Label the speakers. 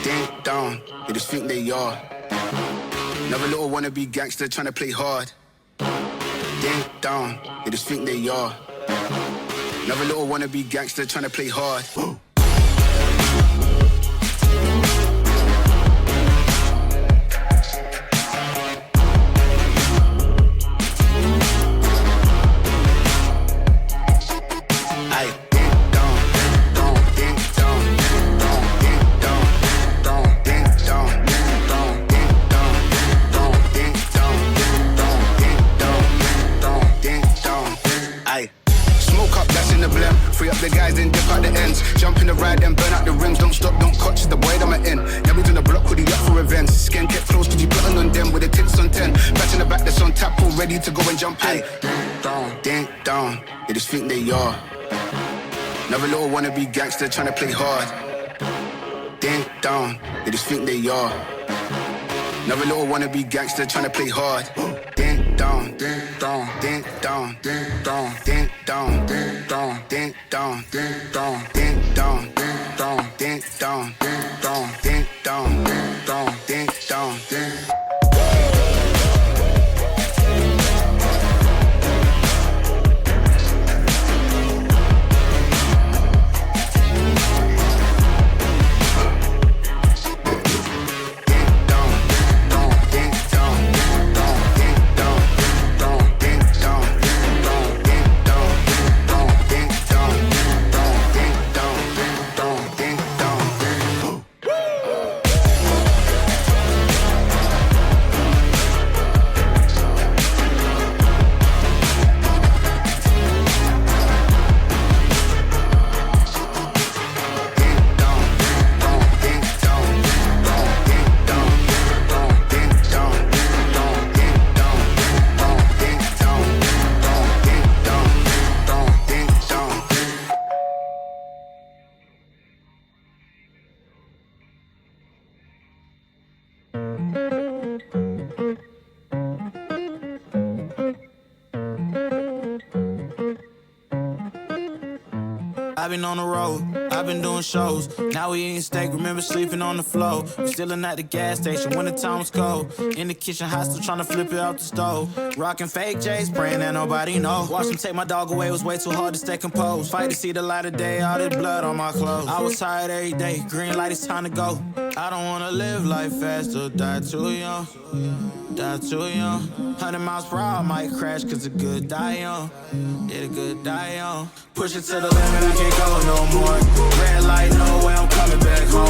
Speaker 1: ding dong, they just think they are. Another little wannabe gangster trying to play hard. Ding dong, they just think they are. Another little wannabe gangster trying to play hard. Free up the guys, then dip out the ends. Jump in the ride, then burn out the rims. Don't stop, don't catch the boy that I'm in. Never on the block, hoodie up for events. Skin kept close, cause you plotting on them with the tits on 10. Batch in the back, that's on tap, all ready to go and jump in. Ding dong, they just think they are. Another little wannabe gangster trying to play hard. Ding dong, they just think they are. Another little wannabe gangster trying to play hard. Ding dong, ding dong, ding dong, ding dong, ding dong, ding dong, ding dong, ding dong, ding dong, ding dong, ding dong, ding dong, ding dong, ding dong, ding dong, ding.
Speaker 2: I've been on the road, I've been doing shows. Now we eating steak, remember sleeping on the floor. We chillin' at the gas station when the time was cold. In the kitchen, hot, still tryna flip it out the stove. Rockin' fake J's, praying that nobody know. Watch them take my dog away, it was way too hard to stay composed. Fight to see the light of day, all this blood on my clothes. I was tired every day, green light, it's time to go. I don't wanna live life fast or die too young. Die too young. 100 miles per hour, I might crash, cause the good die young. Yeah, the good die young. Push it to the limit, I can't go no more. Red light, no way, I'm coming back home.